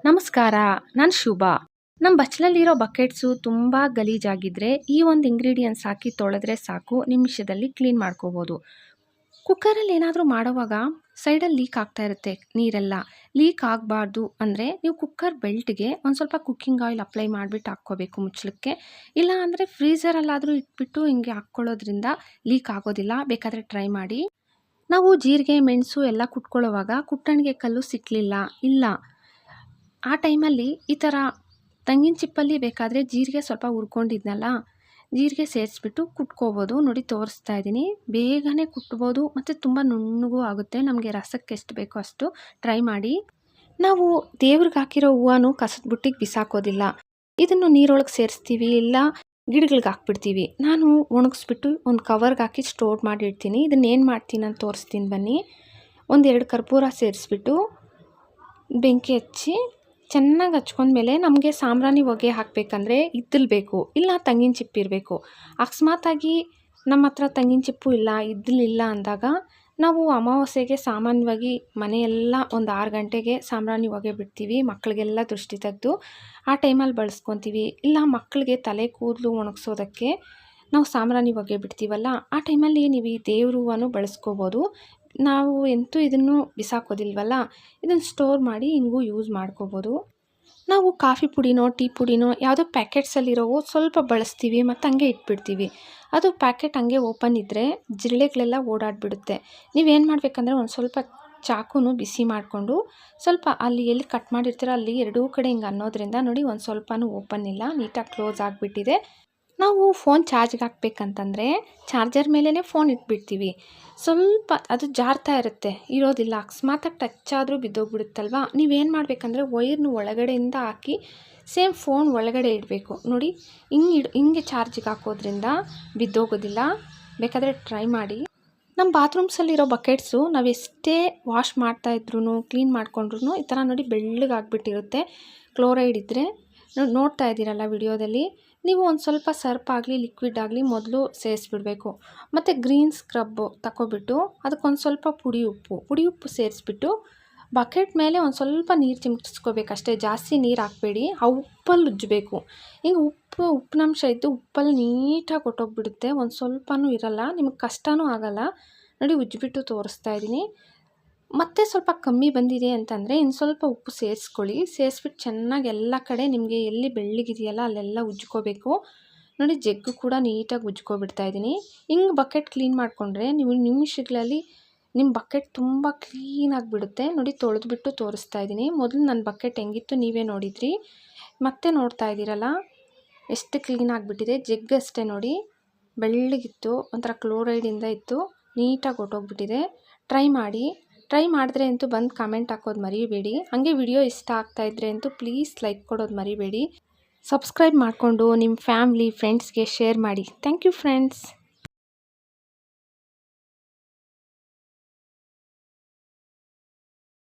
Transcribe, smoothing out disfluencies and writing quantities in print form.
ನಮಸ್ಕಾರ, ನಾನು ಶುಭ. ನಮ್ಮ ಬಚ್ಚಲಲ್ಲಿರೋ ಬಕೆಟ್ಸು ತುಂಬ ಗಲೀಜಾಗಿದ್ದರೆ ಈ ಒಂದು ಇಂಗ್ರೀಡಿಯೆಂಟ್ಸ್ ಹಾಕಿ ತೊಳೆದ್ರೆ ಸಾಕು, ನಿಮಿಷದಲ್ಲಿ ಕ್ಲೀನ್ ಮಾಡ್ಕೋಬೋದು. ಕುಕ್ಕರಲ್ಲಿ ಏನಾದರೂ ಮಾಡೋವಾಗ ಸೈಡಲ್ಲಿ ಲೀಕ್ ಆಗ್ತಾ ಇರುತ್ತೆ ನೀರೆಲ್ಲ. ಲೀಕ್ ಆಗಬಾರ್ದು ಅಂದರೆ ನೀವು ಕುಕ್ಕರ್ ಬೆಲ್ಟ್ಗೆ ಒಂದು ಸ್ವಲ್ಪ ಕುಕ್ಕಿಂಗ್ ಆಯಿಲ್ ಅಪ್ಲೈ ಮಾಡಿಬಿಟ್ಟು ಹಾಕ್ಕೋಬೇಕು ಮುಚ್ಚಳಕ್ಕೆ. ಇಲ್ಲ ಅಂದರೆ ಫ್ರೀಝರಲ್ಲಾದರೂ ಇಟ್ಬಿಟ್ಟು ಹಿಂಗೆ ಹಾಕ್ಕೊಳ್ಳೋದ್ರಿಂದ ಲೀಕ್ ಆಗೋದಿಲ್ಲ. ಬೇಕಾದರೆ ಟ್ರೈ ಮಾಡಿ. ನಾವು ಜೀರಿಗೆ ಮೆಣಸು ಎಲ್ಲ ಕುಟ್ಕೊಳ್ಳೋವಾಗ ಕುಟ್ಟಣಿಗೆ ಕಲ್ಲು ಸಿಕ್ಕಲಿಲ್ಲ, ಇಲ್ಲ ಆ ಟೈಮಲ್ಲಿ ಈ ಥರ ತೆಂಗಿನ ಚಿಪ್ಪಲ್ಲಿ ಬೇಕಾದರೆ ಜೀರಿಗೆ ಸ್ವಲ್ಪ ಹುರ್ಕೊಂಡಿದ್ನಲ್ಲ, ಜೀರಿಗೆ ಸೇರಿಸ್ಬಿಟ್ಟು ಕುಟ್ಕೋಬೋದು. ನೋಡಿ ತೋರಿಸ್ತಾ ಇದ್ದೀನಿ. ಬೇಗನೆ ಕುಟ್ಬೋದು ಮತ್ತು ತುಂಬ ನುಣ್ಣಗೂ ಆಗುತ್ತೆ. ನಮಗೆ ರಸಕ್ಕೆ ಎಷ್ಟು ಬೇಕೋ ಅಷ್ಟು ಟ್ರೈ ಮಾಡಿ. ನಾವು ದೇವ್ರಿಗೆ ಹಾಕಿರೋ ಹೂವನು ಕಸದ ಬುಟ್ಟಿಗೆ ಬಿಸಾಕೋದಿಲ್ಲ. ಇದನ್ನು ನೀರೊಳಗೆ ಸೇರಿಸ್ತೀವಿ, ಇಲ್ಲ ಗಿಡಗಳಿಗೆ ಹಾಕ್ಬಿಡ್ತೀವಿ. ನಾನು ಒಣಗಿಸ್ಬಿಟ್ಟು ಒಂದು ಕವರ್ಗೆ ಹಾಕಿ ಸ್ಟೋರ್ ಮಾಡಿ ಇಡ್ತೀನಿ. ಇದನ್ನು ಏನು ಮಾಡ್ತೀನಿ ಅಂತ ತೋರಿಸ್ತೀನಿ ಬನ್ನಿ. 1-2 ಕರ್ಪೂರ ಸೇರಿಸ್ಬಿಟ್ಟು ಬೆಂಕಿ ಹಚ್ಚಿ ಚೆನ್ನಾಗಿ ಹಚ್ಕೊಂಡ್ಮೇಲೆ ನಮಗೆ ಸಾಂಬ್ರಾಣಿ ಹೊಗೆ ಹಾಕಬೇಕಂದ್ರೆ ಇದ್ದಲು ಬೇಕು, ಇಲ್ಲ ತೆಂಗಿನ ಚಿಪ್ಪು ಇರಬೇಕು. ಅಕಸ್ಮಾತಾಗಿ ನಮ್ಮ ಹತ್ರ ತೆಂಗಿನ ಚಿಪ್ಪು ಇಲ್ಲ, ಇದ್ದಲಿಲ್ಲ ಅಂದಾಗ ನಾವು ಅಮಾವಾಸ್ಯೆಗೆ ಸಾಮಾನ್ಯವಾಗಿ ಮನೆಯೆಲ್ಲ ಒಂದು 6 ಗಂಟೆಗೆ ಸಾಂಬ್ರಾಣಿ ಹೊಗೆ ಬಿಡ್ತೀವಿ, ಮಕ್ಕಳಿಗೆಲ್ಲ ದೃಷ್ಟಿ ತೆಗೆದು. ಆ ಟೈಮಲ್ಲಿ ಬಳಸ್ಕೊತೀವಿ. ಇಲ್ಲ ಮಕ್ಕಳಿಗೆ ತಲೆ ಕೂದಲು ಒಣಗಿಸೋದಕ್ಕೆ ನಾವು ಸಾಂಬ್ರಾಣಿ ಹೊಗೆ ಬಿಡ್ತೀವಲ್ಲ, ಆ ಟೈಮಲ್ಲಿ ನೀವು ಈ ದೇವ್ರ ಹೂವನ್ನು ಬಳಸ್ಕೋಬೋದು. ನಾವು ಎಂತೂ ಇದನ್ನು ಬಿಸಾಕೋದಿಲ್ವಲ್ಲ, ಇದನ್ನು ಸ್ಟೋರ್ ಮಾಡಿ ಹಿಂಗೂ ಯೂಸ್ ಮಾಡ್ಕೋಬೋದು. ನಾವು ಕಾಫಿ ಪುಡಿನೋ ಟೀ ಪುಡಿನೋ ಯಾವುದೋ ಪ್ಯಾಕೆಟ್ಸಲ್ಲಿರೋವು ಸ್ವಲ್ಪ ಬಳಸ್ತೀವಿ ಮತ್ತು ಹಂಗೆ ಇಟ್ಬಿಡ್ತೀವಿ. ಅದು ಪ್ಯಾಕೆಟ್ ಹಂಗೆ ಓಪನ್ ಇದ್ದರೆ ಜಿರಳೆಗಳೆಲ್ಲ ಓಡಾಡಿಬಿಡುತ್ತೆ. ನೀವೇನು ಮಾಡಬೇಕಂದ್ರೆ ಒಂದು ಸ್ವಲ್ಪ ಚಾಕುನು ಬಿಸಿ ಮಾಡಿಕೊಂಡು ಸ್ವಲ್ಪ ಅಲ್ಲಿ ಎಲ್ಲಿ ಕಟ್ ಮಾಡಿರ್ತೀರೋ ಅಲ್ಲಿ ಎರಡೂ ಕಡೆ ಹಿಂಗೆ ಅನ್ನೋದ್ರಿಂದ ನೋಡಿ ಒಂದು ಸ್ವಲ್ಪನೂ ಓಪನ್ ಇಲ್ಲ, ನೀಟಾಗಿ ಕ್ಲೋಸ್ ಆಗಿಬಿಟ್ಟಿದೆ. ನಾವು ಫೋನ್ ಚಾರ್ಜ್ಗೆ ಹಾಕ್ಬೇಕಂತಂದರೆ ಚಾರ್ಜರ್ ಮೇಲೇ ಫೋನ್ ಇಟ್ಬಿಡ್ತೀವಿ. ಸ್ವಲ್ಪ ಅದು ಜಾರ್ತಾ ಇರುತ್ತೆ, ಇರೋದಿಲ್ಲ. ಅಕಸ್ಮಾತಾಗಿ ಟಚ್ ಆದರೂ ಬಿದ್ದೋಗ್ಬಿಡುತ್ತಲ್ವ. ನೀವೇನು ಮಾಡಬೇಕಂದ್ರೆ ವೈರ್ನು ಒಳಗಡೆಯಿಂದ ಹಾಕಿ ಸೇಮ್ ಫೋನ್ ಒಳಗಡೆ ಇಡಬೇಕು. ನೋಡಿ ಹಿಂಗೆ ಚಾರ್ಜಿಗೆ ಹಾಕೋದ್ರಿಂದ ಬಿದ್ದೋಗೋದಿಲ್ಲ. ಬೇಕಾದರೆ ಟ್ರೈ ಮಾಡಿ. ನಮ್ಮ ಬಾತ್ರೂಮ್ಸಲ್ಲಿರೋ ಬಕೆಟ್ಸು ನಾವು ಎಷ್ಟೇ ವಾಶ್ ಮಾಡ್ತಾಯಿದ್ರು ಕ್ಲೀನ್ ಮಾಡ್ಕೊಂಡ್ರು ಈ ಥರ ನೋಡಿ ಬೆಳ್ಳಗಾಗ್ಬಿಟ್ಟಿರುತ್ತೆ. ಕ್ಲೋರೈಡ್ ಇದ್ದರೆ ನೋಡ್ತಾ ಇದ್ದೀರಲ್ಲ ವಿಡಿಯೋದಲ್ಲಿ. ನೀವು ಒಂದು ಸ್ವಲ್ಪ ಸರ್ಪ್ ಆಗಲಿ ಲಿಕ್ವಿಡ್ ಆಗಲಿ ಮೊದಲು ಸೇರಿಸ್ಬಿಡ್ಬೇಕು. ಮತ್ತು ಗ್ರೀನ್ ಸ್ಕ್ರಬ್ಬು ತಗೊಬಿಟ್ಟು ಅದಕ್ಕೊಂದು ಸ್ವಲ್ಪ ಪುಡಿ ಉಪ್ಪು ಸೇರಿಸ್ಬಿಟ್ಟು ಬಕೆಟ್ ಮೇಲೆ ಒಂದು ಸ್ವಲ್ಪ ನೀರು ಚಿಮುಟಿಸ್ಕೋಬೇಕಷ್ಟೇ. ಜಾಸ್ತಿ ನೀರು ಹಾಕಬೇಡಿ. ಆ ಉಪ್ಪಲ್ಲಿ ಉಜ್ಜಬೇಕು. ಹಿಂಗೆ ಉಪ್ಪಿನಂಶ ಇದ್ದು ಉಪ್ಪಲ್ಲಿ ನೀಟಾಗಿ ಹೊಟ್ಟೋಗ್ಬಿಡುತ್ತೆ. ಒಂದು ಸ್ವಲ್ಪನೂ ಇರಲ್ಲ, ನಿಮಗೆ ಕಷ್ಟನೂ ಆಗಲ್ಲ. ನೋಡಿ ಉಜ್ಜಿಬಿಟ್ಟು ತೋರಿಸ್ತಾ ಇದ್ದೀನಿ. ಮತ್ತೆ ಸ್ವಲ್ಪ ಕಮ್ಮಿ ಬಂದಿದೆ ಅಂತಂದರೆ ಇನ್ನು ಸ್ವಲ್ಪ ಉಪ್ಪು ಸೇರಿಸ್ಕೊಳ್ಳಿ. ಸೇರಿಸ್ಬಿಟ್ಟು ಚೆನ್ನಾಗಿ ಎಲ್ಲ ಕಡೆ ನಿಮಗೆ ಎಲ್ಲಿ ಬೆಳ್ಳಗಿದೆಯಲ್ಲ ಅಲ್ಲೆಲ್ಲ ಉಜ್ಕೋಬೇಕು. ನೋಡಿ ಜಗ್ಗು ಕೂಡ ನೀಟಾಗಿ ಉಜ್ಕೊಬಿಡ್ತಾ ಇದ್ದೀನಿ. ಹಿಂಗೆ ಬಕೆಟ್ ಕ್ಲೀನ್ ಮಾಡಿಕೊಂಡ್ರೆ ನೀವು ನಿಮಿಷಗಳಲ್ಲಿ ನಿಮ್ಮ ಬಕೆಟ್ ತುಂಬ ಕ್ಲೀನಾಗಿ ಬಿಡುತ್ತೆ. ನೋಡಿ ತೊಳೆದ್ಬಿಟ್ಟು ತೋರಿಸ್ತಾ ಇದ್ದೀನಿ. ಮೊದಲು ನನ್ನ ಬಕೆಟ್ ಹೆಂಗಿತ್ತು ನೀವೇ ನೋಡಿದ್ರಿ, ಮತ್ತೆ ನೋಡ್ತಾ ಇದ್ದೀರಲ್ಲ ಎಷ್ಟು ಕ್ಲೀನಾಗಿಬಿಟ್ಟಿದೆ. ಜಗ್ಗು ಅಷ್ಟೇ ನೋಡಿ, ಬೆಳ್ಳಗಿತ್ತು, ಒಂಥರ ಕ್ಲೋರೈಡಿಂದ ಇತ್ತು, ನೀಟಾಗಿ ಹೊಟ್ಟೋಗ್ಬಿಟ್ಟಿದೆ. ಟ್ರೈ ಮಾಡಿದ್ರೆ ಅಂತೂ ಬಂದು ಕಾಮೆಂಟ್ ಹಾಕೋದು ಮರಿಬೇಡಿ. ಹಾಗೆ ವಿಡಿಯೋ ಇಷ್ಟ ಆಗ್ತಾಯಿದ್ರೆ ಅಂತೂ ಪ್ಲೀಸ್ ಲೈಕ್ ಕೊಡೋದು ಮರಿಬೇಡಿ. ಸಬ್ಸ್ಕ್ರೈಬ್ ಮಾಡಿಕೊಂಡು ನಿಮ್ಮ ಫ್ಯಾಮ್ಲಿ ಫ್ರೆಂಡ್ಸ್ಗೆ ಶೇರ್ ಮಾಡಿ. Thank you friends.